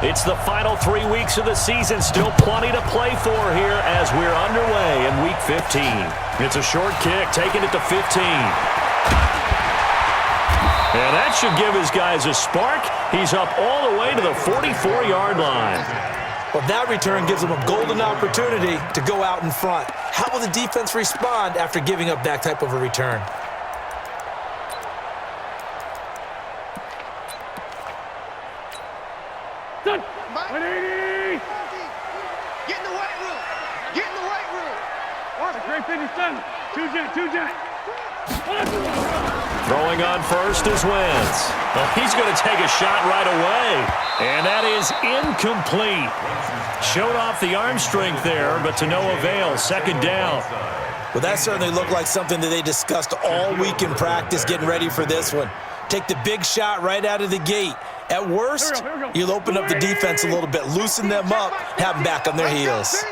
It's the final 3 weeks of the season. Still plenty to play for here as we're underway in Week 15. It's a short kick, taking it to 15. And that should give his guys a spark. He's up all the way to the 44-yard line. Well, that return gives them a golden opportunity to go out in front. How will the defense respond after giving up that type of a return? Done. 180. Get in the weight room. Get in the weight room. What a great finish done. Two jet. Throwing on first is Wentz. Well, he's going to take a shot right away. And that is incomplete. Showed off the arm strength there, but to no avail. Second down. Well, that certainly looked like something that they discussed all week in practice, getting ready for this one. Take the big shot right out of the gate. At worst, you'll open up the defense a little bit, loosen them up, have them back on their heels.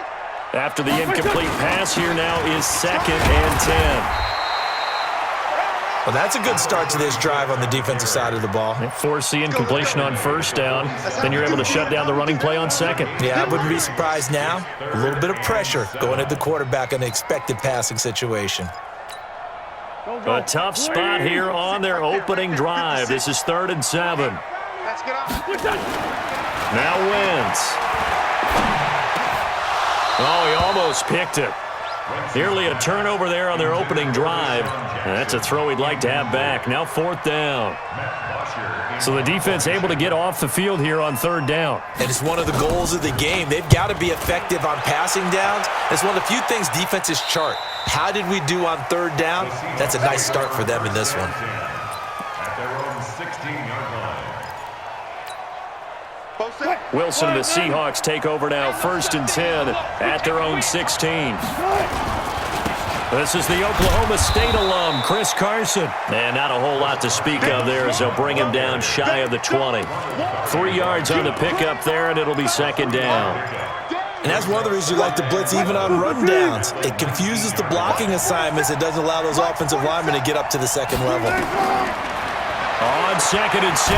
After the incomplete pass, here now is 2nd and 10. Well, that's a good start to this drive on the defensive side of the ball. Force the incompletion on first down. Then you're able to shut down the running play on second. Yeah, I wouldn't be surprised now. A little bit of pressure going at the quarterback in an expected passing situation. A tough spot here on their opening drive. This is 3rd and 7. Now Wentz. Oh, he almost picked it. Nearly a turnover there on their opening drive. And that's a throw he'd like to have back. Now 4th down. So the defense able to get off the field here on 3rd down. And it's one of the goals of the game. They've got to be effective on passing downs. It's one of the few things defenses chart. How did we do on 3rd down? That's a nice start for them in this one. Wilson and the Seahawks take over now, 1st and 10 at their own 16. This is the Oklahoma State alum, Chris Carson. And not a whole lot to speak of there as they'll bring him down shy of the 20. 3 yards on the pickup there, and it'll be 2nd down. And that's one of the reasons you like to blitz even on run downs. It confuses the blocking assignments. It doesn't allow those offensive linemen to get up to the second level. On 2nd and 7,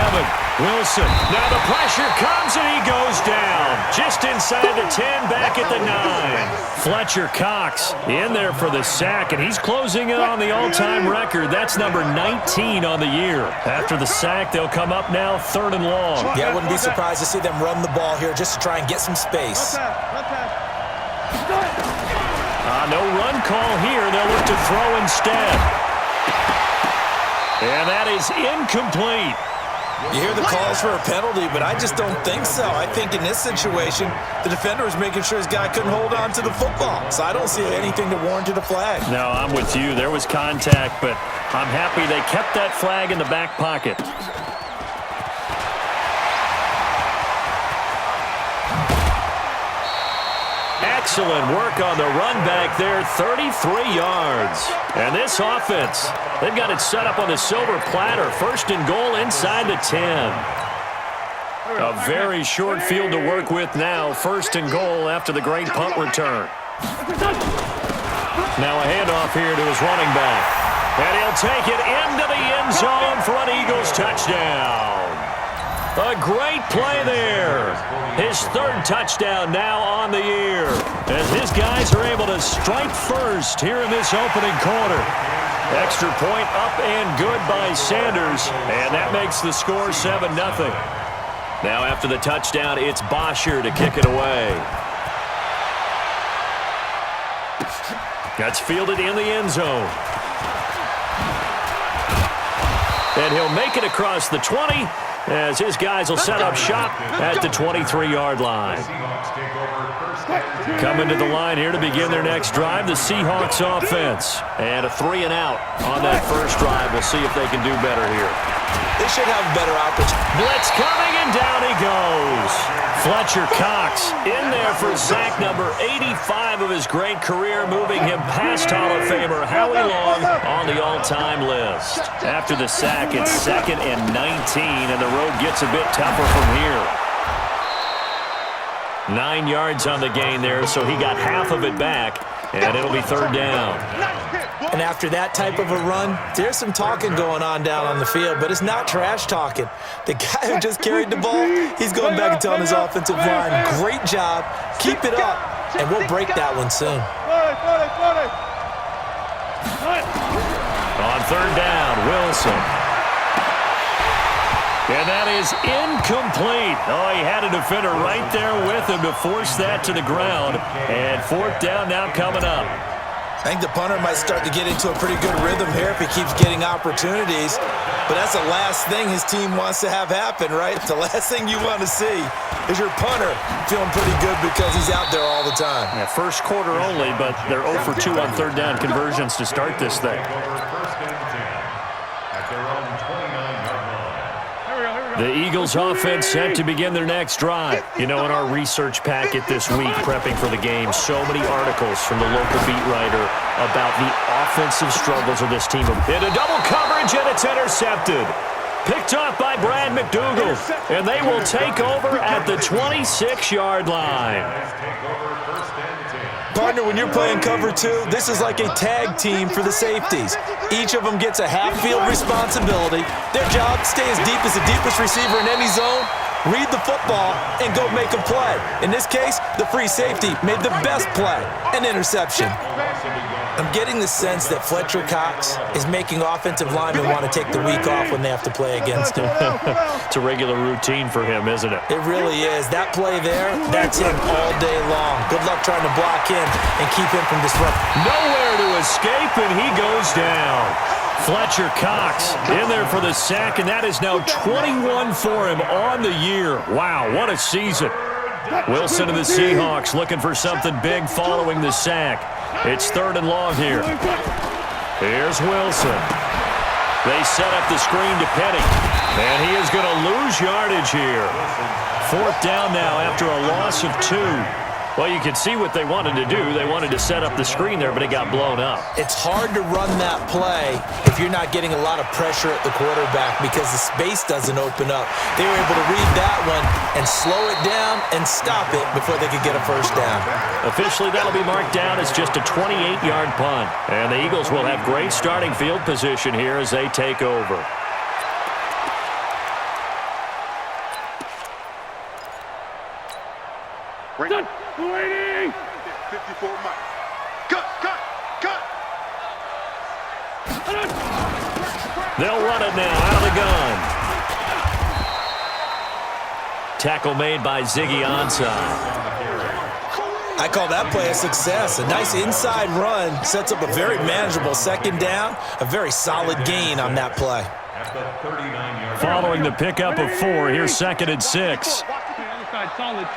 Wilson. Now the pressure comes and he goes down. Just inside the 10, back at the 9. Fletcher Cox in there for the sack, and he's closing in on the all-time record. That's number 19 on the year. After the sack, they'll come up now 3rd and long. Yeah, I wouldn't be surprised to see them run the ball here just to try and get some space. No run call here. They'll look to throw instead. And that is incomplete. You hear the calls for a penalty, but I just don't think so. I think in this situation, the defender was making sure his guy couldn't hold on to the football. So I don't see anything to warrant a flag. No, I'm with you. There was contact, but I'm happy they kept that flag in the back pocket. Excellent work on the run back there, 33 yards. And this offense, they've got it set up on the silver platter. 1st and goal inside the 10. A very short field to work with now. 1st and goal after the great punt return. Now a handoff here to his running back. And he'll take it into the end zone for an Eagles touchdown. A great play there. His 3rd touchdown now on the year as his guys are able to strike first here in this opening quarter. Extra point up and good by Sanders, and that makes the score 7-0. Now after the touchdown, it's Bosher to kick it away. That's fielded in the end zone. And he'll make it across the 20 as his guys will set up shop at the 23-yard line. Coming to the line here to begin their next drive, the Seahawks offense. And a 3-and-out on that first drive. We'll see if they can do better here. They should have better opportunity. Blitz coming, and down he goes. Fletcher Cox in there for sack number 85 of his great career, moving him past Hall of Famer Howie Long on the all-time list. After the sack, it's 2nd and 19, and the road gets a bit tougher from here. 9 yards on the gain there, so he got half of it back. And it'll be third down. And after that type of a run, there's some talking going on down on the field, but it's not trash talking. The guy who just carried the ball, he's going back and telling his offensive line, great job, keep it up, and we'll break that one soon. On third down, Wilson. And that is incomplete. Oh, he had a defender right there with him to force that to the ground. And fourth down now coming up. I think the punter might start to get into a pretty good rhythm here if he keeps getting opportunities. But that's the last thing his team wants to have happen, right? The last thing you want to see is your punter feeling pretty good because he's out there all the time. Yeah, first quarter only, but they're 0 for 2 on third down conversions to start this thing. The Eagles offense set to begin their next drive. You know, in our research packet this week, prepping for the game, so many articles from the local beat writer about the offensive struggles of this team. Into double coverage, and it's intercepted. Picked off by Brad McDougal, and they will take over at the 26-yard line. Partner, when you're playing cover two, this is like a tag team for the safeties. Each of them gets a half-field responsibility. Their job, stay as deep as the deepest receiver in any zone, read the football, and go make a play. In this case, the free safety made the best play, an interception. I'm getting the sense that Fletcher Cox is making offensive linemen want to take the week off when they have to play against him. It's a regular routine for him, isn't it? It really is. That play there, that's him all day long. Good luck trying to block him and keep him from disrupting. Nowhere to escape, and he goes down. Fletcher Cox in there for the sack, and that is now 21 for him on the year. Wow, what a season. Wilson and the Seahawks looking for something big following the sack. It's third and long here. Here's Wilson. They set up the screen to Penny, and he is going to lose yardage here. Fourth down now after a loss of 2. Well, you can see what they wanted to do. They wanted to set up the screen there, but it got blown up. It's hard to run that play if you're not getting a lot of pressure at the quarterback because the space doesn't open up. They were able to read that one and slow it down and stop it before they could get a first down. Officially, that'll be marked down as just a 28-yard punt. And the Eagles will have great starting field position here as they take over. Done. 280. 54 Mike. Cut. They'll run it now out of the gun. Tackle made by Ziggy onside. I call that play a success. A nice inside run sets up a very manageable second down, a very solid gain on that play. Following the pickup of 4, here's second and 6. Solid.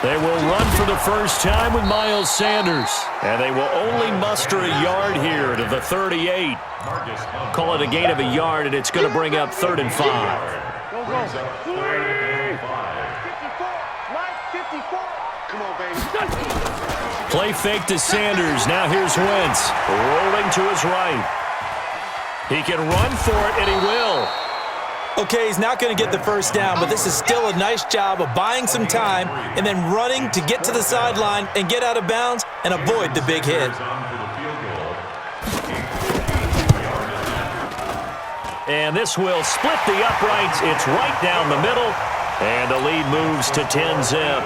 They will run for the first time with Miles Sanders. And they will only muster a yard here to the 38. Call it a gain of a yard, and it's going to bring up third and 5. Go. 54. Come on, baby. Play fake to Sanders. Now here's Wentz. Rolling to his right. He can run for it, and he will. Okay, he's not going to get the first down, but this is still a nice job of buying some time and then running to get to the sideline and get out of bounds and avoid the big hit. And this will split the uprights. It's right down the middle, and the lead moves to 10-zip.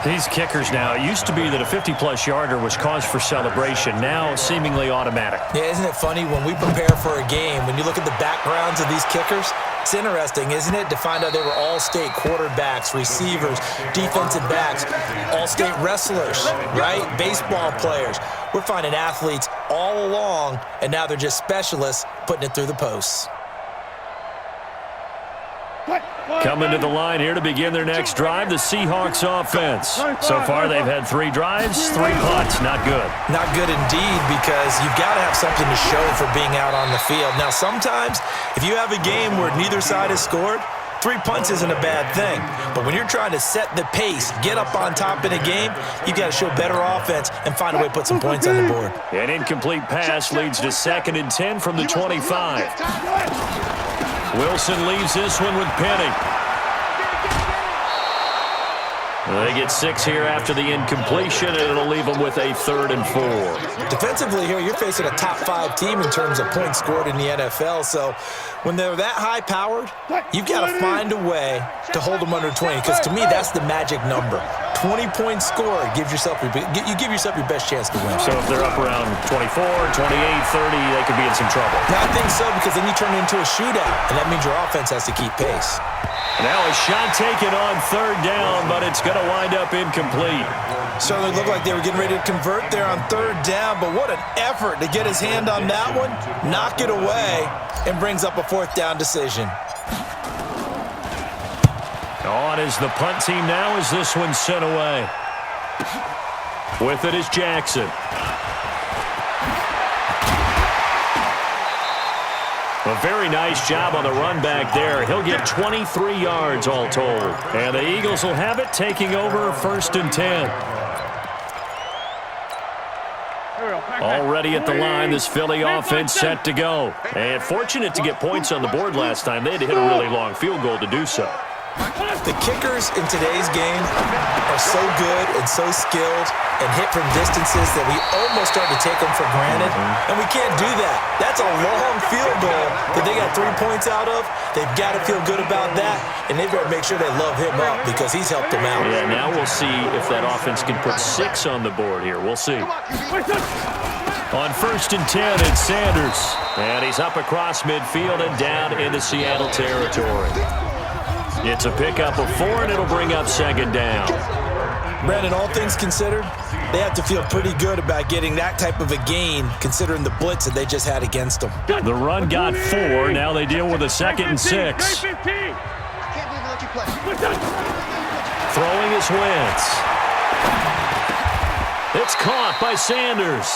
These kickers now, it used to be that a 50-plus yarder was cause for celebration, now seemingly automatic. Yeah, isn't it funny when we prepare for a game, when you look at the backgrounds of these kickers, it's interesting, isn't it, to find out they were all-state quarterbacks, receivers, defensive backs, all-state wrestlers, right? Baseball players. We're finding athletes all along, and now they're just specialists putting it through the posts. Coming to the line here to begin their next drive, the Seahawks offense. So far, they've had 3 drives, 3 punts. Not good. Not good indeed, because you've got to have something to show for being out on the field. Now, sometimes, if you have a game where neither side has scored, 3 punts isn't a bad thing. But when you're trying to set the pace, get up on top in a game, you've got to show better offense and find a way to put some points on the board. An incomplete pass leads to second and 10 from the 25. Wilson leaves this one with Penny. They get 6 here after the incompletion, and it'll leave them with a 3rd and 4. Defensively here, you're facing a top 5 team in terms of points scored in the NFL. So when they're that high-powered, you've got to find a way to hold them under 20. Because to me, that's the magic number. 20 points scored, you give yourself your best chance to win. So if they're up around 24, 28, 30, they could be in some trouble. Yeah, I think so, because then you turn it into a shootout, and that means your offense has to keep pace. Now a shot taken on 3rd down, but it's going to wind up incomplete. Certainly looked like they were getting ready to convert there on 3rd down, but what an effort to get his hand on that one, knock it away, and brings up a 4th down decision. On is the punt team now as this one's sent away. With it is Jackson. A very nice job on the run back there. He'll get 23 yards all told. And the Eagles will have it, taking over 1st and 10. Already at the line, this Philly offense set to go. And fortunate to get points on the board last time. They had to hit a really long field goal to do so. The kickers in today's game are so good and so skilled and hit from distances that we almost start to take them for granted, and we can't do that. That's a long field goal that they got 3 points out of. They've got to feel good about that, and they've got to make sure they love him up because he's helped them out. Yeah, now we'll see if that offense can put 6 on the board here. We'll see. On 1st and 10, it's Sanders, and he's up across midfield and down into Seattle territory. It's a pickup of 4, and it'll bring up 2nd down. Brandon, all things considered, they have to feel pretty good about getting that type of a gain considering the blitz that they just had against them. The run got 4. Now they deal with a 2nd and 6. Throwing is Wentz. It's caught by Sanders.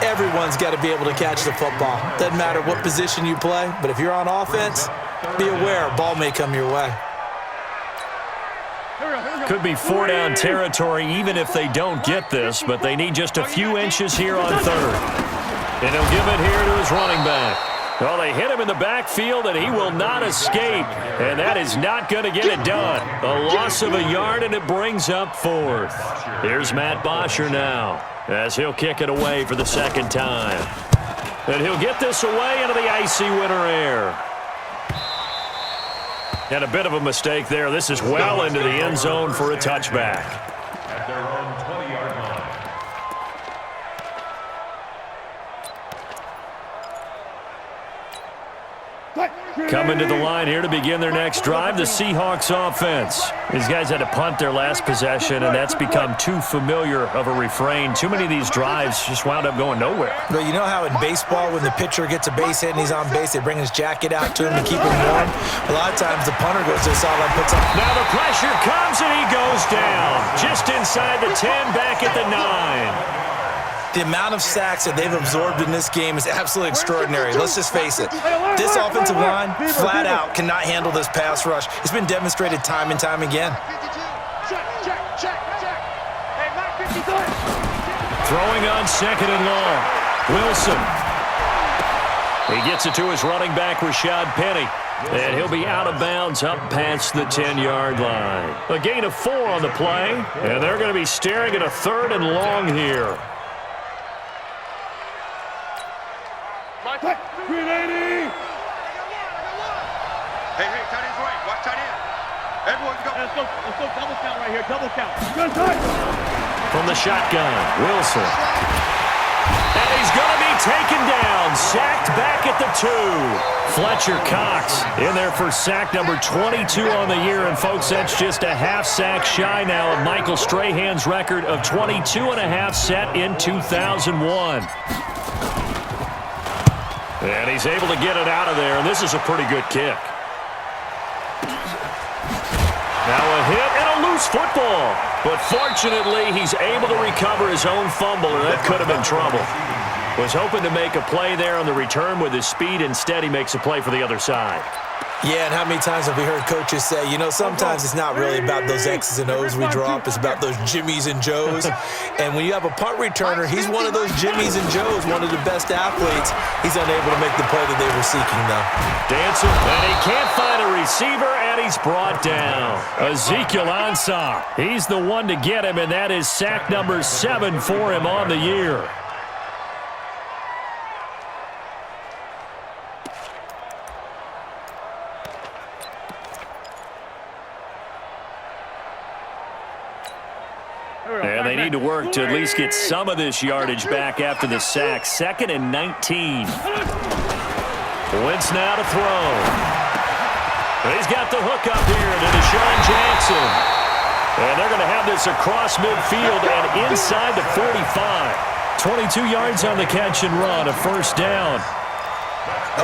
Everyone's got to be able to catch the football. Doesn't matter what position you play, but if you're on offense, be aware, ball may come your way. Could be 4-down territory even if they don't get this, but they need just a few inches here on 3rd. And he'll give it here to his running back. Well, they hit him in the backfield, and he will not escape. And that is not going to get it done. A loss of a yard, and it brings up 4th. Here's Matt Bosher now, as he'll kick it away for the 2nd time. And he'll get this away into the icy winter air. And a bit of a mistake there. This is well into the end zone for a touchback. At their own 20-yard line. Coming to the line here to begin their next drive, the Seahawks offense. These guys had to punt their last possession, and that's become too familiar of a refrain. Too many of these drives just wound up going nowhere. But you know how in baseball, when the pitcher gets a base hit and he's on base, they bring his jacket out to him to keep him warm? A lot of times the punter goes to the sideline, puts up. Now the pressure comes, and he goes down. Just inside the 10, back at the 9. The amount of sacks that they've absorbed in this game is absolutely extraordinary. Let's just face it. This offensive line, flat out, cannot handle this pass rush. It's been demonstrated time and time again. Throwing on 2nd and long. Wilson. He gets it to his running back, Rashad Penny. And he'll be out of bounds up past the 10-yard line. A gain of 4 on the play, and they're going to be staring at a 3rd and long here. 380. Hey, tight end's right. Watch tight end. Everyone go. Let's go double count right here. Double count. Good tight. From the shotgun, Wilson. And he's going to be taken down. Sacked back at the 2. Fletcher Cox in there for sack number 22 on the year. And, folks, that's just a half sack shy now of Michael Strahan's record of 22.5 set in 2001. And he's able to get it out of there, and this is a pretty good kick. Now a hit and a loose football. But fortunately, he's able to recover his own fumble, or that could have been trouble. Was hoping to make a play there on the return with his speed. Instead, he makes a play for the other side. Yeah, and how many times have we heard coaches say, you know, sometimes it's not really about those X's and O's we drop. It's about those Jimmies and Joes. And when you have a punt returner, he's one of those Jimmies and Joes, one of the best athletes. He's unable to make the play that they were seeking, though. Dancing, and he can't find a receiver, and he's brought down. Ezekiel Ansah, he's the one to get him, and that is sack number 7 for him on the year. And they need to work to at least get some of this yardage back after the sack. 2nd and 19. Wentz now to throw. He's got the hook up here to Deshaun Jackson. And they're going to have this across midfield and inside the 45. 22 yards on the catch and run, a first down.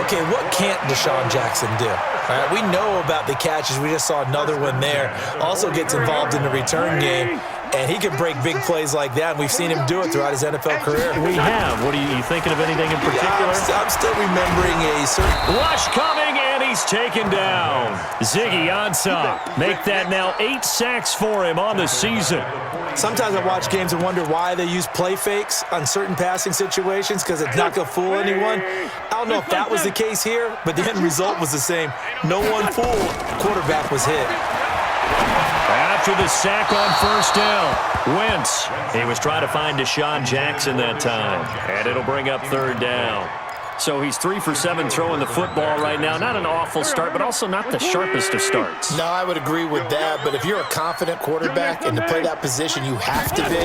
Okay, what can't Deshaun Jackson do? All right, we know about the catches. We just saw another one there. Also gets involved in the return game, and he can break big plays like that, and we've seen him do it throughout his NFL career. We have. What are you thinking of anything in particular? I'm still remembering a certain... Rush coming, and he's taken down. Ziggy Ansah. Make that now 8 sacks for him on the season. Sometimes I watch games and wonder why they use play fakes on certain passing situations because it's not going to fool anyone. I don't know if that was the case here, but the end result was the same. No one fooled. Quarterback was hit. After the sack on first down, Wentz. He was trying to find Deshaun Jackson that time, and it'll bring up 3rd down. So he's 3 for 7 throwing the football right now. Not an awful start, but also not the sharpest of starts. No, I would agree with that, but if you're a confident quarterback and to play that position you have to be,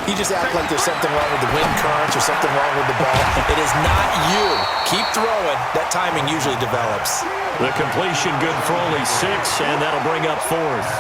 you just act like there's something wrong with the wind currents or something wrong with the ball. It is not you. Keep throwing. That timing usually develops. The completion good for only 6, and that'll bring up 4th.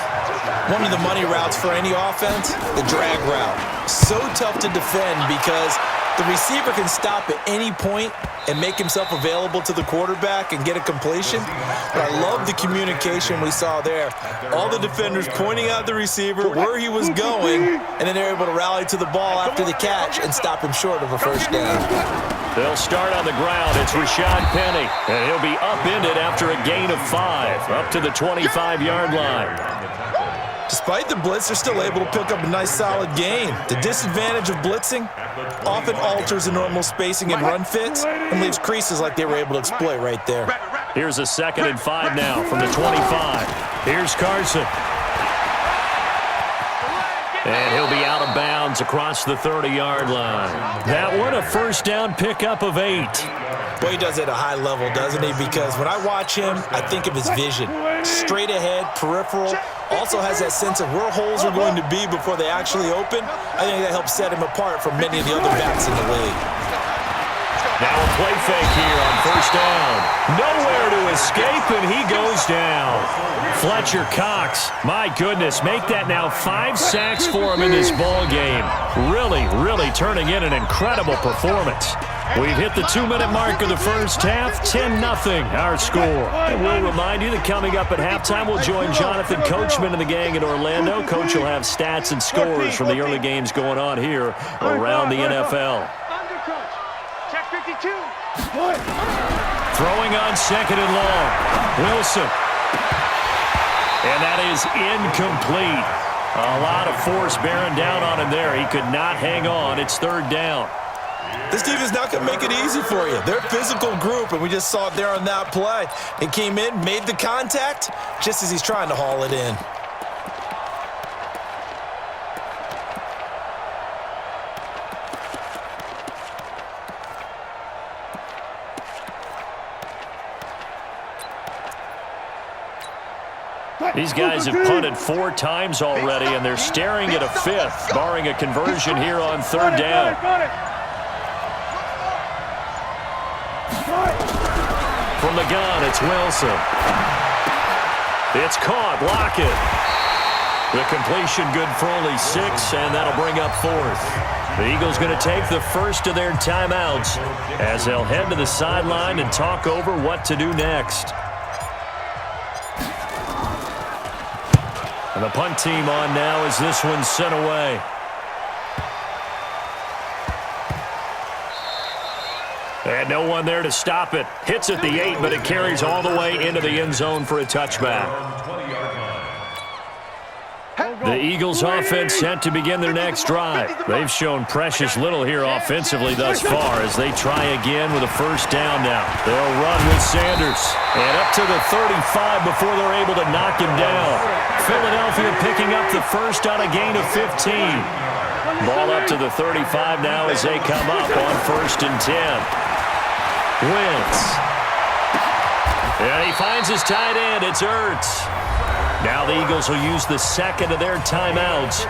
One of the money routes for any offense, the drag route. So tough to defend because the receiver can stop at any point and make himself available to the quarterback and get a completion. But I love the communication we saw there. All the defenders pointing out the receiver, where he was going, and then they're able to rally to the ball after the catch and stop him short of a first down. They'll start on the ground. It's Rashad Penny, and he'll be upended after a gain of 5, up to the 25-yard line. Despite the blitz, they're still able to pick up a nice solid gain. The disadvantage of blitzing often alters the normal spacing and run fits and leaves creases like they were able to exploit right there. Here's a 2nd and 5 now from the 25. Here's Carson. And he'll be out of bounds across the 30-yard line. That one, a first down pickup of 8. Boy, he does it at a high level, doesn't he? Because when I watch him, I think of his vision. Straight ahead, peripheral. Also has that sense of where holes are going to be before they actually open. I think that helps set him apart from many of the other backs in the league. Now a play fake here on first down. Nowhere to escape, and he goes down. Fletcher Cox, my goodness, make that now 5 sacks for him in this ball game. Really, really turning in an incredible performance. We've hit the 2-minute mark of the first half, 10-0 our score. And we'll remind you that coming up at halftime, we'll join Jonathan Coachman and the gang in Orlando. Coach will have stats and scores from the early games going on here around the NFL. Check 52. Throwing on 2nd and long. Wilson. And that is incomplete. A lot of force bearing down on him there. He could not hang on. It's 3rd down. This team is not going to make it easy for you. They're a physical group, and we just saw it there on that play. He came in, made the contact, just as he's trying to haul it in. These guys have punted 4 times already, and they're staring at a 5th, barring a conversion here on 3rd down. From the gun, it's Wilson. It's caught. Lockett. The completion good for only 6, and that'll bring up 4th. The Eagles going to take the first of their timeouts as they'll head to the sideline and talk over what to do next. And the punt team on now as this one's sent away. And no one there to stop it. Hits at the 8, but it carries all the way into the end zone for a touchback. The Eagles offense set to begin their next drive. They've shown precious little here offensively thus far as they try again with a first down now. They'll run with Sanders. And up to the 35 before they're able to knock him down. Philadelphia picking up the first on a gain of 15. Ball up to the 35 now as they come up on 1st and 10. Wentz. And he finds his tight end. It's Ertz. Now the Eagles will use the second of their timeouts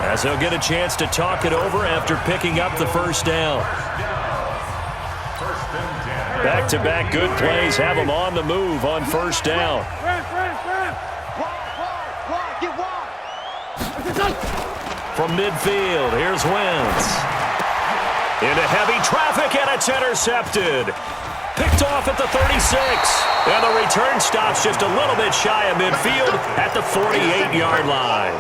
as they'll get a chance to talk it over after picking up the first down. Back-to-back good plays have them on the move on first down. From midfield, here's Wentz. Into heavy traffic, and it's intercepted. Picked off at the 36. And the return stops just a little bit shy of midfield at the 48-yard line.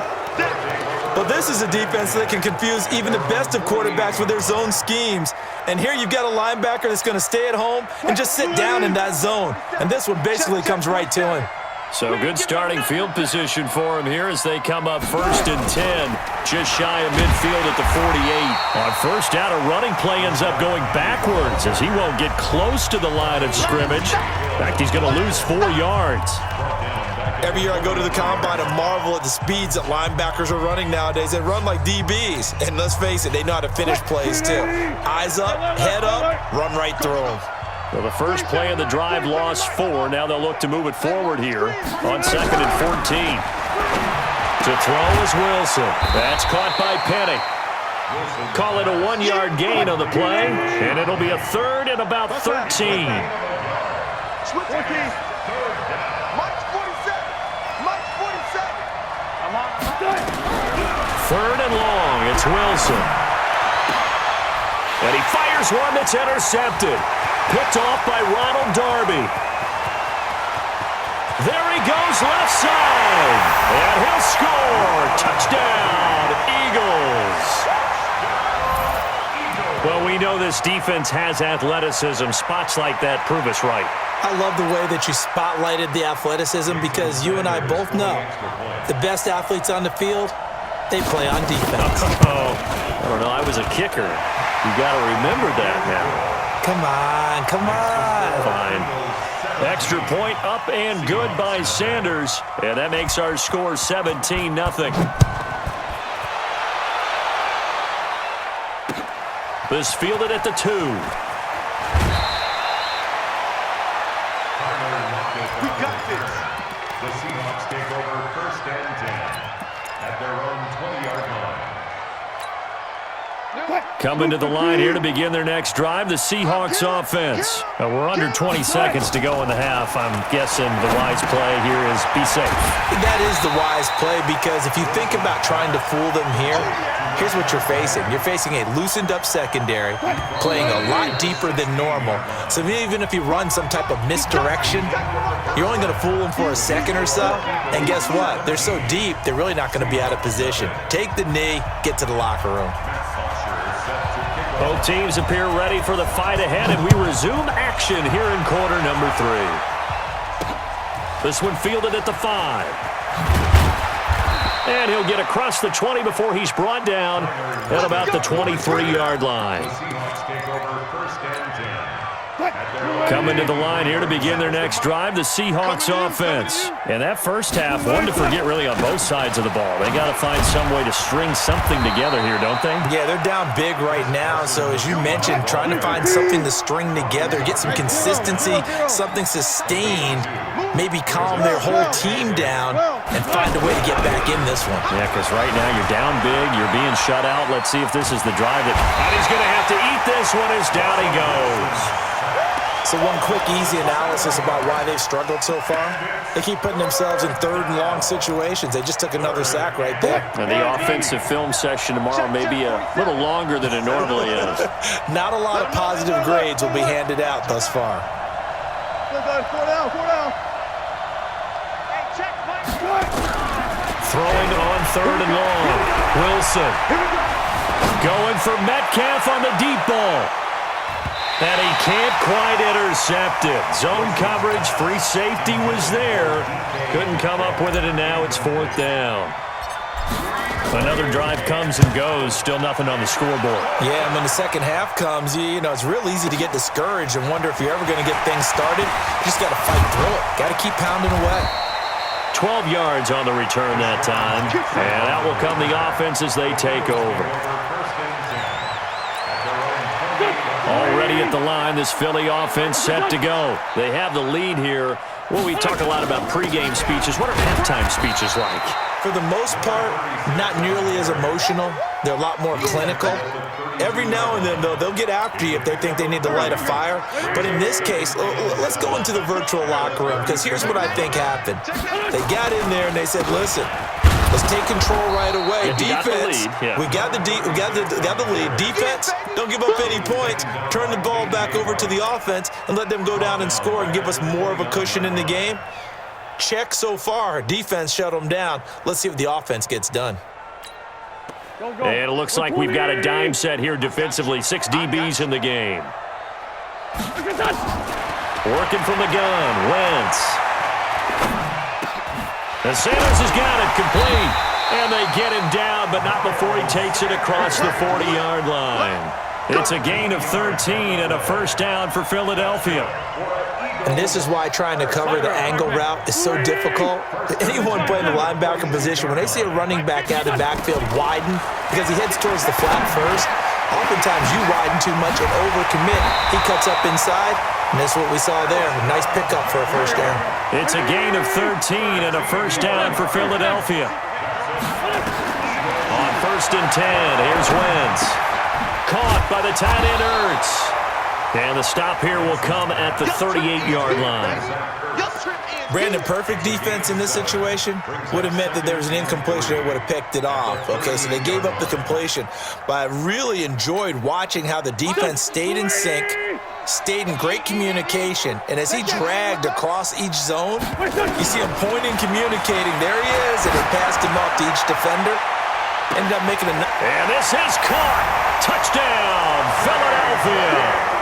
Well, this is a defense that can confuse even the best of quarterbacks with their zone schemes. And here you've got a linebacker that's going to stay at home and just sit down in that zone. And this one basically comes right to him. So good starting field position for him here as they come up 1st and 10, just shy of midfield at the 48. On first down, a running play ends up going backwards as he won't get close to the line of scrimmage. In fact, he's going to lose 4 yards. Every year I go to the combine and marvel at the speeds that linebackers are running nowadays. They run like DBs. And let's face it, they know how to finish plays too. Eyes up, head up, run right through them. Well, the first play of the drive lost 4. Now they'll look to move it forward here on 2nd and 14. To throw is Wilson. That's caught by Penny. Call it a 1-yard gain on the play, and it'll be a 3rd and about 13. Third and long, it's Wilson. And he fires one that's intercepted. Picked off by Ronald Darby. There he goes left side. And he'll score. Touchdown, Eagles. Well, we know this defense has athleticism. Spots like that prove us right. I love the way that you spotlighted the athleticism because you and I both know the best athletes on the field, they play on defense. Oh, I don't know. I was a kicker. You got to remember that now. Come on, come on. Fine. Extra point up and good by Sanders. And that makes our score 17-0. This fielded at the 2. We got this. The Seahawks take over 1st and 10 at their own 20-yard line. Coming to the line here to begin their next drive, the Seahawks offense. We're under 20 seconds to go in the half. I'm guessing the wise play here is be safe. That is the wise play because if you think about trying to fool them here, here's what you're facing. You're facing a loosened up secondary, playing a lot deeper than normal. So even if you run some type of misdirection, you're only going to fool them for a second or so. And guess what? They're so deep, they're really not going to be out of position. Take the knee, get to the locker room. Both teams appear ready for the fight ahead, and we resume action here in quarter number 3. This one fielded at the 5. And he'll get across the 20 before he's brought down at about the 23-yard line. Coming to the line here to begin their next drive, the Seahawks offense. And that first half, one to forget really on both sides of the ball. They got to find some way to string something together here, don't they? Yeah, they're down big right now. So as you mentioned, trying to find something to string together, get some consistency, something sustained, maybe calm their whole team down and find a way to get back in this one. Yeah, because right now you're down big, you're being shut out. Let's see if this is the drive that... And he's going to have to eat this one as down he goes. So one quick, easy analysis about why they've struggled so far. They keep putting themselves in 3rd and long situations. They just took another sack right there. And the offensive film session tomorrow may be a little longer than it normally is. Not a lot of positive grades will be handed out thus far. 4 down. Throwing on 3rd and long. Wilson going for Metcalf on the deep ball. And he can't quite intercept it. Zone coverage, free safety was there. Couldn't come up with it, and now it's 4th down. Another drive comes and goes. Still nothing on the scoreboard. Yeah, and when the second half comes, you know, it's real easy to get discouraged and wonder if you're ever going to get things started. You just got to fight through it. Got to keep pounding away. 12 yards on the return that time. And out will come the offense as they take over. Already at the line, this Philly offense set to go. They have the lead here. Well, we talk a lot about pregame speeches. What are halftime speeches like? For the most part, not nearly as emotional. They're a lot more clinical. Every now and then, though, they'll get after you if they think they need to light a fire. But in this case, let's go into the virtual locker room, because here's what I think happened. They got in there and they said, listen, let's take control right away. Defense, we got the lead. Defense, don't give up any points. Turn the ball back over to the offense and let them go down and score and give us more of a cushion in the game. Check so far. Defense shut them down. Let's see what the offense gets done. And it looks like we've got a dime set here defensively. 6 DBs in the game. Working from the gun. Wentz. And Sanders has got it complete. And they get him down, but not before he takes it across the 40-yard line. It's a gain of 13 and a first down for Philadelphia. And this is why trying to cover the angle route is so difficult. Anyone playing the linebacker position, when they see a running back out of the backfield widen, because he heads towards the flat first, oftentimes you widen too much and overcommit. He cuts up inside, and that's what we saw there. A nice pickup for a first down. It's a gain of 13 and a first down for Philadelphia. On 1st and 10, here's Wentz. Caught by the tight end Ertz. And the stop here will come at the 38-yard line. Brandon, perfect defense in this situation would have meant that there was an incompletion. They would have picked it off. Okay, so they gave up the completion. But I really enjoyed watching how the defense stayed in sync, stayed in great communication. And as he dragged across each zone, you see him pointing, communicating. There he is, and he passed him off to each defender. Ended up making a... And this is caught. Touchdown, Philadelphia.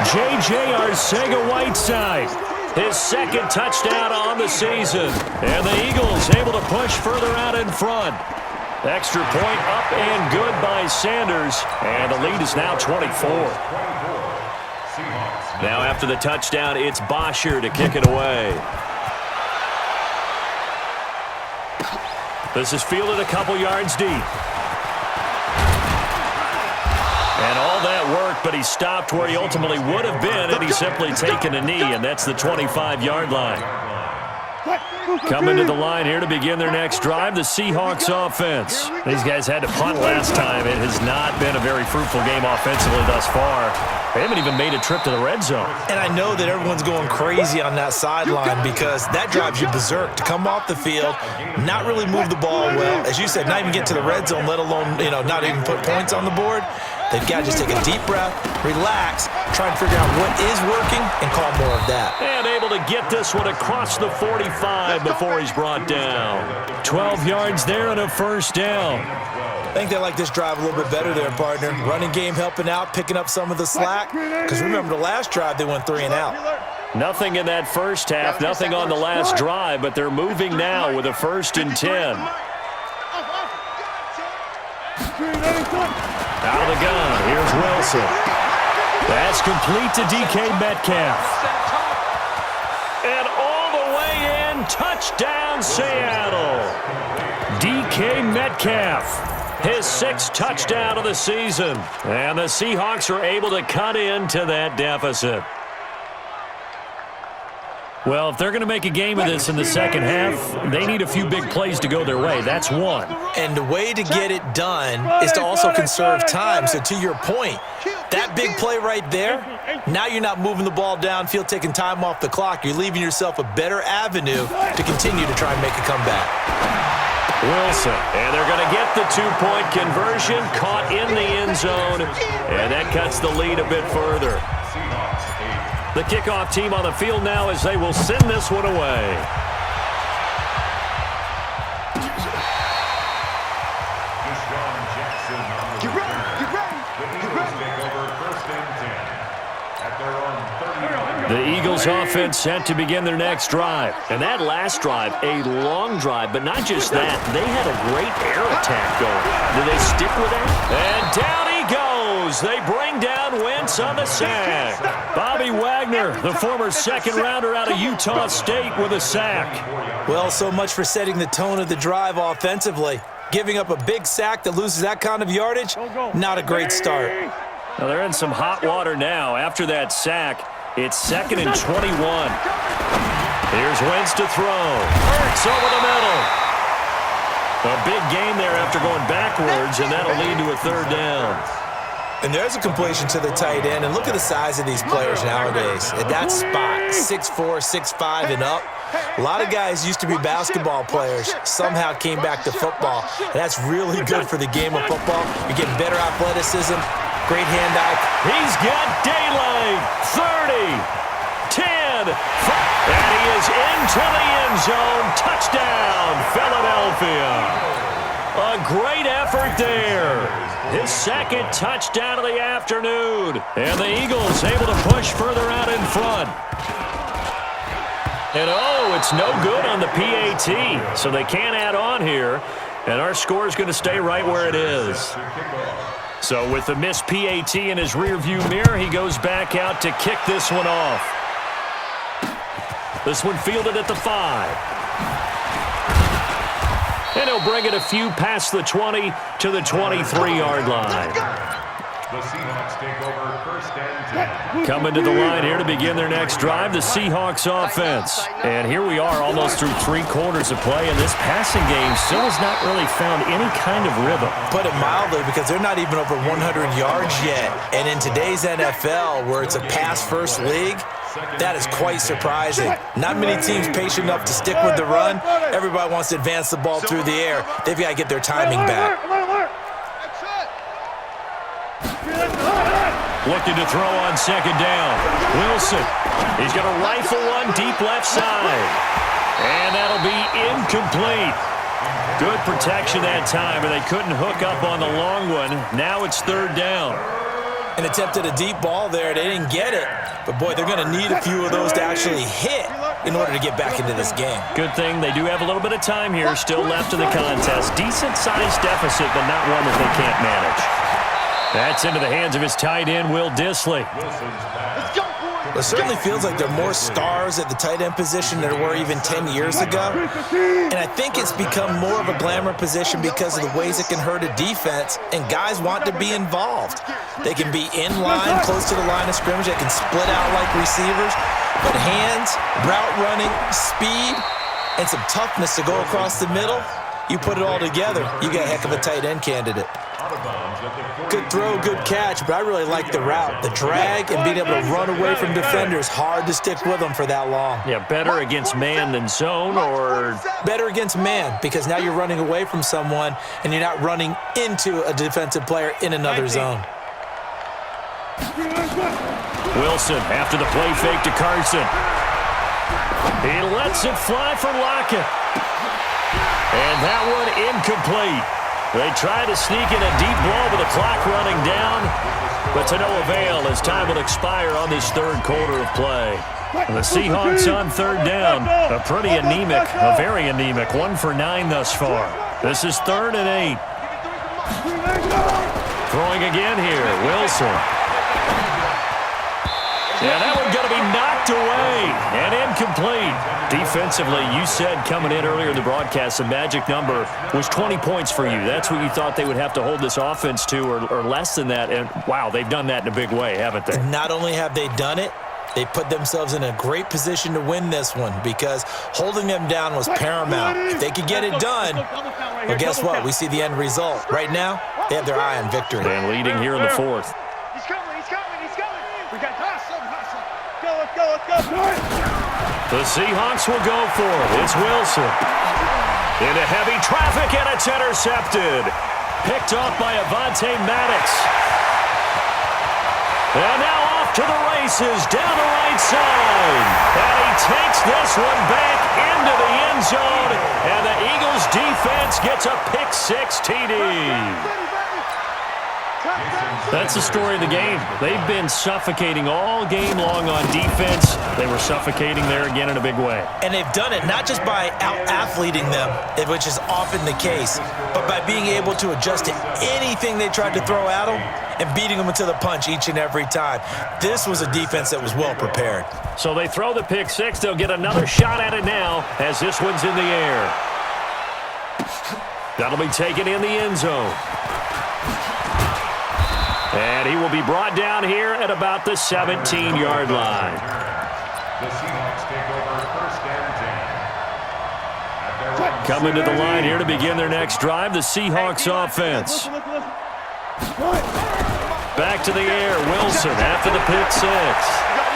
J.J. Arcega-Whiteside, his 2nd touchdown on the season. And the Eagles able to push further out in front. Extra point up and good by Sanders. And the lead is now 24. Now after the touchdown, it's Bosher to kick it away. This is fielded a couple yards deep. And all that work, but he stopped where he ultimately would have been, and he's simply taken a knee, and that's the 25-yard line. Coming to the line here to begin their next drive, the Seahawks offense. These guys had to punt last time. It has not been a very fruitful game offensively thus far. They haven't even made a trip to the red zone. And I know that everyone's going crazy on that sideline because that drives you berserk to come off the field, not really move the ball well. As you said, not even get to the red zone, let alone, not even put points on the board. They've got to just take a deep breath, relax, try and figure out what is working, and call more of that. And able to get this one across the 45 before he's brought down. 12 yards there and a first down. I think they like this drive a little bit better there, partner. Running game helping out, picking up some of the slack. Because remember, the last drive, they went 3 and out. Nothing in that first half, nothing on the last drive, but they're moving now with a 1st and 10. Out of the gun, here's Wilson. That's complete to DK Metcalf. And all the way in, touchdown Seattle. DK Metcalf, his 6th touchdown of the season. And the Seahawks are able to cut into that deficit. Well, if they're going to make a game of this in the second half, they need a few big plays to go their way. That's one. And the way to get it done is to also conserve time. So to your point, that big play right there, now you're not moving the ball downfield, taking time off the clock. You're leaving yourself a better avenue to continue to try and make a comeback. Wilson, and they're going to get the 2-point conversion, caught in the end zone, and that cuts the lead a bit further. The kickoff team on the field now as they will send this one away. Get ready. The Eagles take over 1st and 10. The Eagles offense set to begin their next drive. And that last drive, a long drive, but not just that. They had a great air attack going. Do they stick with that? And down he goes. They bring down Wentz on the sack. Bobby Wagner, the former second-rounder out of Utah State, with a sack. Well, so much for setting the tone of the drive offensively. Giving up a big sack that loses that kind of yardage, not a great start. Well, they're in some hot water now. After that sack, it's 2nd and 21. Here's Wentz to throw. Hurts over the middle. A big gain there after going backwards, and that'll lead to a 3rd down. And there's a completion to the tight end. And look at the size of these players nowadays. At that spot, 6'4", 6'5", and up. A lot of guys used to be basketball players, somehow came back to football. And that's really good for the game of football. You're getting better athleticism, great hand-eye. He's got daylight. 30, 10, 5. And he is into the end zone. Touchdown, Philadelphia. A great effort there. His 2nd touchdown of the afternoon. And the Eagles able to push further out in front. And oh, it's no good on the PAT. So they can't add on here. And our score is going to stay right where it is. So with the missed PAT in his rearview mirror, he goes back out to kick this one off. This one fielded at the 5. And he'll bring it a few past the 20 to the 23-yard line. The Seahawks take over 1st and 10. Coming to the line here to begin their next drive, the Seahawks offense. And here we are almost through 3 quarters of play, and this passing game still has not really found any kind of rhythm. Put it mildly, because they're not even over 100 yards yet. And in today's NFL, where it's a pass-first league, that is quite surprising. Not many teams patient enough to stick with the run. Everybody wants to advance the ball through the air. They've got to get their timing back. Looking to throw on 2nd down. Wilson. He's going to rifle one deep left side. And that'll be incomplete. Good protection that time, and they couldn't hook up on the long one. Now it's 3rd down. And attempted a deep ball there. They didn't get it. But, boy, they're going to need a few of those to actually hit in order to get back into this game. Good thing they do have a little bit of time here still left in the contest. Decent-sized deficit, but not one that they can't manage. That's into the hands of his tight end, Will Dissly. It certainly feels like there are more stars at the tight end position than there were even 10 years ago. And I think it's become more of a glamour position because of the ways it can hurt a defense, and guys want to be involved. They can be in line, close to the line of scrimmage. They can split out like receivers. But hands, route running, speed, and some toughness to go across the middle, you put it all together, you got a heck of a tight end candidate. Good throw, good catch, but I really like the route. The drag and being able to run away from defenders, hard to stick with them for that long. Yeah, better against man than zone, or? Better against man, because now you're running away from someone and you're not running into a defensive player in another zone. Wilson after the play fake to Carson. He lets it fly for Lockett. And that one incomplete. They try to sneak in a deep ball with the clock running down, but to no avail as time will expire on this 3rd quarter of play. The Seahawks on 3rd down. A very anemic 1 for 9 thus far. This is 3rd and 8. Throwing again here, Wilson. Yeah, that one's going to be knocked away and incomplete. Defensively, you said coming in earlier in the broadcast, the magic number was 20 points for you. That's what you thought they would have to hold this offense to, or less than that. And, wow, they've done that in a big way, haven't they? Not only have they done it, they put themselves in a great position to win this one because holding them down was paramount. If they could get it done, well, guess what? We see the end result. Right now, they have their eye on victory. And leading here in the 4th. He's coming. We got let's go. The Seahawks will go for it. It's Wilson. Into heavy traffic, and it's intercepted. Picked off by Avonte Maddox. And now off to the races, down the right side. And he takes this one back into the end zone. And the Eagles defense gets a pick-6 TD. That's the story of the game. They've been suffocating all game long on defense. They were suffocating there again in a big way. And they've done it not just by out-athleting them, which is often the case, but by being able to adjust to anything they tried to throw at them and beating them into the punch each and every time. This was a defense that was well prepared. So they throw the pick six. They'll get another shot at it now as this one's in the air. That'll be taken in the end zone. And he will be brought down here at about the 17-yard line. The Seahawks take over first and 10. Coming to the line here to begin their next drive, the Seahawks offense. Back to the air, Wilson after the pick six.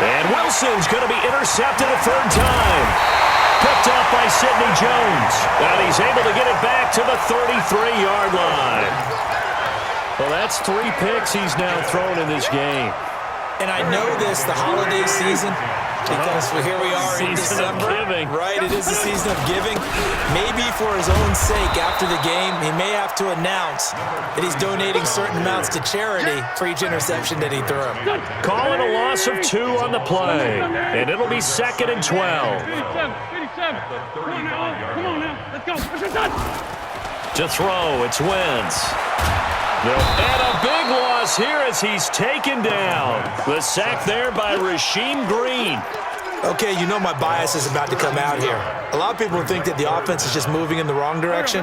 And Wilson's going to be intercepted a third time. Picked off by Sidney Jones. And he's able to get it back to the 33-yard line. Well, that's 3 picks he's now thrown in this game. And I know this, the holiday season, because here we are in December. Right, it is the season of giving. Maybe for his own sake, after the game, he may have to announce that he's donating certain amounts to charity for each interception that he threw. Call it a loss of 2 on the play, and it'll be 2nd and 12. 87. Come on now. Let's go. To throw, it's Wentz. And a big loss here as he's taken down. The sack there by Rasheem Green. Okay, you know my bias is about to come out here. A lot of people think that the offense is just moving in the wrong direction.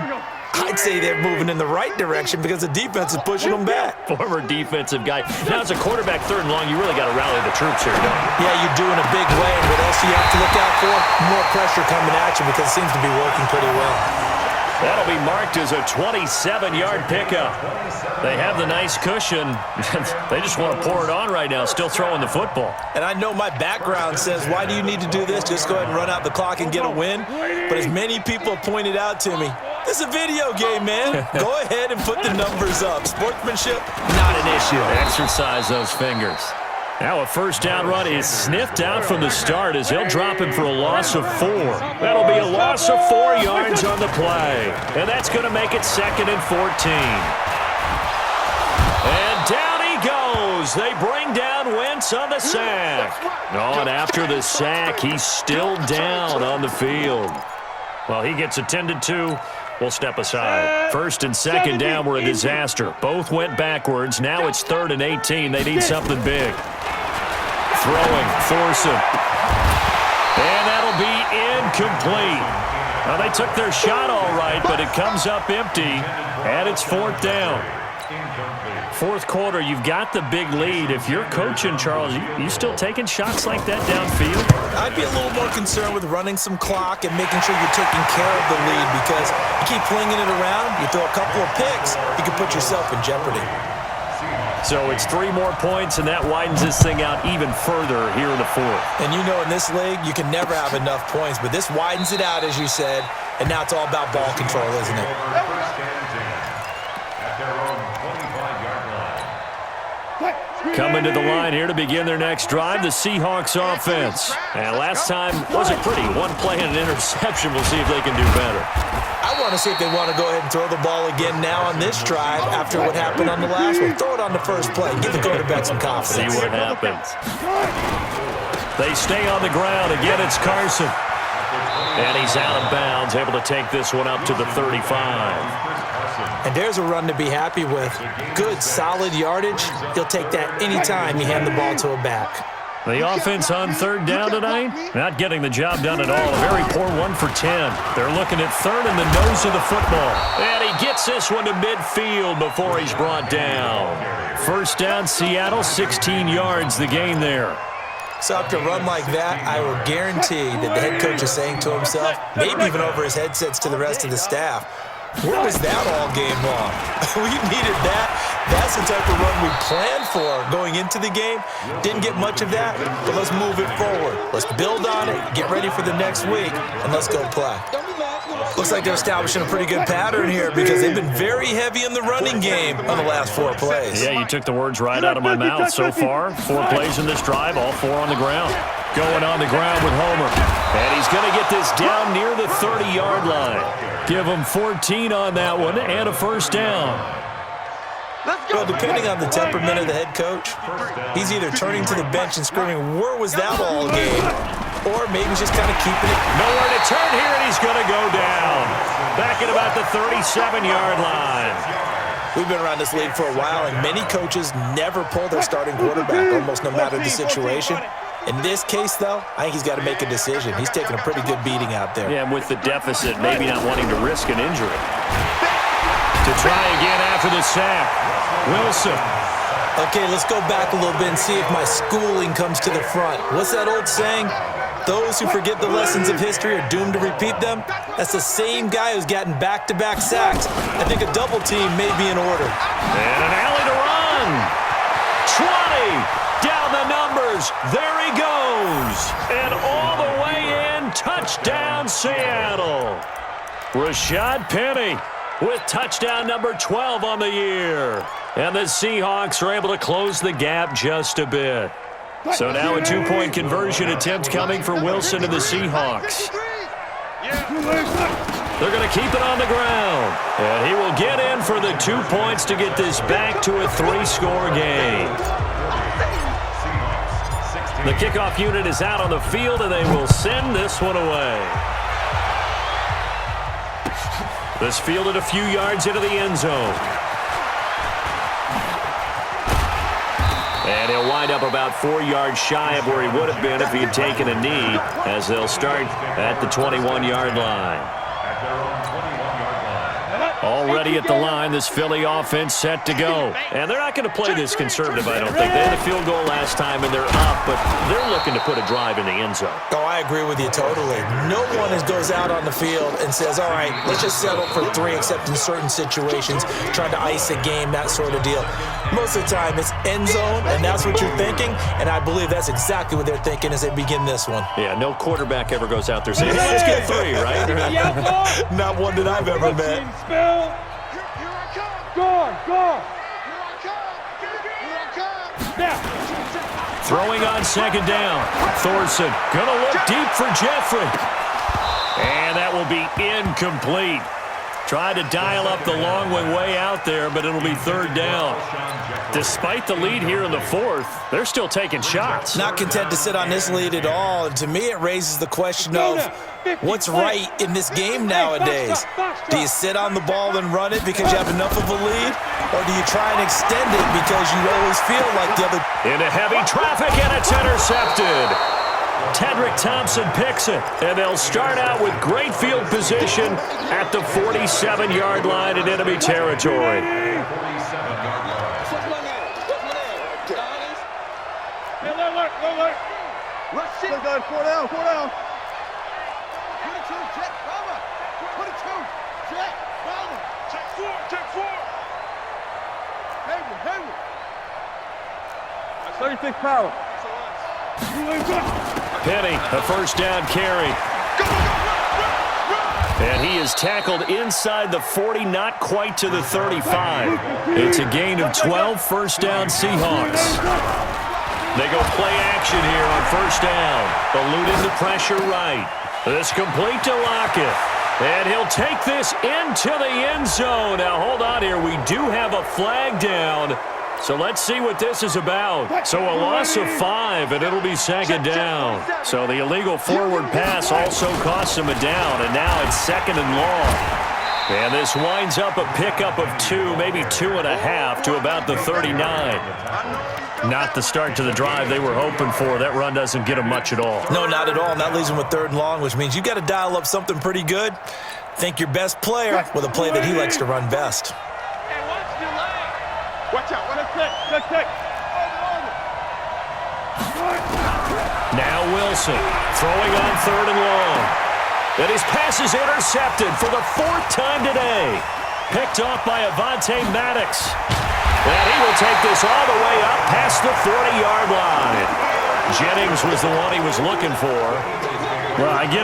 I'd say they're moving in the right direction because the defense is pushing them back. Former defensive guy. Now, as a quarterback, 3rd and long, you really got to rally the troops here, don't you? Yeah, you do in a big way. And what else do you have to look out for? More pressure coming at you because it seems to be working pretty well. That'll be marked as a 27-yard pickup. They have the nice cushion. They just want to pour it on right now, still throwing the football. And I know my background says, why do you need to do this? Just go ahead and run out the clock and get a win. But as many people have pointed out to me, this is a video game, man. Go ahead and put the numbers up. Sportsmanship, not an issue. Exercise those fingers. Now a first down run is sniffed out from the start as he'll drop him for a loss of 4. That'll be a loss of 4 yards on the play. And that's going to make it 2nd and 14. And down he goes. They bring down Wentz on the sack. Oh, and after the sack, he's still down on the field. Well, he gets attended to. We'll step aside. 1st and 2nd down were a disaster. Both went backwards. Now it's 3rd and 18. They need something big. Throwing, Thorson. And that'll be incomplete. Now, they took their shot all right, but it comes up empty, and it's 4th down. 4th quarter, you've got the big lead. If you're coaching, Charles, you still taking shots like that downfield? I'd be a little more concerned with running some clock and making sure you're taking care of the lead because you keep flinging it around, you throw a couple of picks, you can put yourself in jeopardy. So it's 3 more points, and that widens this thing out even further here in the 4th. And you know in this league, you can never have enough points, but this widens it out, as you said, and now it's all about ball control, isn't it? Coming to the line here to begin their next drive, the Seahawks offense. And last time wasn't pretty. 1 play and an interception. We'll see if they can do better. I want to see if they want to go ahead and throw the ball again now on this drive after what happened on the last one. Throw it on the first play. Give the quarterback some confidence. See what happens. They stay on the ground. Again, it's Carson. And he's out of bounds, able to take this one up to the 35. And there's a run to be happy with. Good, solid yardage. He'll take that anytime you hand the ball to a back. The offense on 3rd down tonight, not getting the job done at all. A very poor 1 for 10. They're looking at 3rd in the nose of the football. And he gets this one to midfield before he's brought down. 1st down, Seattle, 16 yards the gain there. So after a run like that, I will guarantee that the head coach is saying to himself, maybe even over his headsets to the rest of the staff, where was that all game long? We needed that. That's the type of run we planned for going into the game. Didn't get much of that, but let's move it forward. Let's build on it, get ready for the next week, and let's go play. Looks like they're establishing a pretty good pattern here because they've been very heavy in the running game on the last 4 plays. Yeah, you took the words right out of my mouth so far. 4 plays in this drive, all 4 on the ground. Going on the ground with Homer. And he's going to get this down near the 30-yard line. Give him 14 on that one and a 1st down. Well, depending on the temperament of the head coach, he's either turning to the bench and screaming, "Where was that all game?" or maybe he's just kind of keeping it. Nowhere to turn here, and he's going to go down. Back at about the 37-yard line. We've been around this league for a while, and many coaches never pull their starting quarterback, almost no matter the situation. In this case, though, I think he's got to make a decision. He's taking a pretty good beating out there. Yeah, and with the deficit, maybe not wanting to risk an injury. To try again after the sack, Wilson. Okay, let's go back a little bit and see if my schooling comes to the front. What's that old saying? Those who forget the lessons of history are doomed to repeat them. That's the same guy who's gotten back-to-back sacks. I think a double team may be in order. And an alley to run. 20. Down the numbers. There he goes. And all the way in. Touchdown, Seattle. Rashad Penny with touchdown number 12 on the year. And the Seahawks are able to close the gap just a bit. So now a 2-point conversion attempt coming for Wilson and the Seahawks. They're going to keep it on the ground. And he will get in for the 2 points to get this back to a 3-score game. The kickoff unit is out on the field, and they will send this one away. This fielded a few yards into the end zone. And he'll wind up about 4 yards shy of where he would have been if he had taken a knee, as they'll start at the 21-yard line. Already at the line, this Philly offense set to go. And they're not going to play this conservative, I don't think. They had a field goal last time, and they're up, but they're looking to put a drive in the end zone. Oh, I agree with you totally. No one goes out on the field and says, all right, let's just settle for 3, except in certain situations, trying to ice a game, that sort of deal. Most of the time, it's end zone, and that's what you're thinking, and I believe that's exactly what they're thinking as they begin this one. Yeah, no quarterback ever goes out there saying, hey, let's get 3, right? Not one that I've ever met. Throwing on second down. Thorson gonna look deep for Jeffrey. And that will be incomplete. Tried to dial up the long one way out there, but it'll be third down. Despite the lead here in the fourth, they're still taking shots. Not content to sit on this lead at all. And to me, it raises the question of what's right in this game nowadays. Do you sit on the ball and run it because you have enough of a lead? Or do you try and extend it because you always feel like the other... Into heavy traffic, and it's intercepted. Tedrick Thompson picks it, and they'll start out with great field position at the 47-yard line in enemy territory. Four down. 22, check, Bama. 22, check, Bama. Check 4. Hayward. That's 36 power. Penny, a first down carry. And he is tackled inside the 40, not quite to the 35. It's a gain of 12, first down Seahawks. They go play action here on first down. Eluding the pressure right. This complete to Lockett. And he'll take this into the end zone. Now, hold on here. We do have a flag down. So let's see what this is about. So a loss of 5, and it'll be second down. So the illegal forward pass also costs him a down, and now it's second and long. And this winds up a pickup of 2, maybe 2.5 to about the 39. Not the start to the drive they were hoping for. That run doesn't get them much at all. No, not at all. And that leaves them with third and long, which means you've got to dial up something pretty good. Think your best player with a play that he likes to run best. Watch out. Check. Now Wilson throwing on third and long. And his pass is intercepted for the 4th time today. Picked off by Avonte Maddox. And he will take this all the way up past the 40-yard line. Jennings was the one he was looking for. Well, I get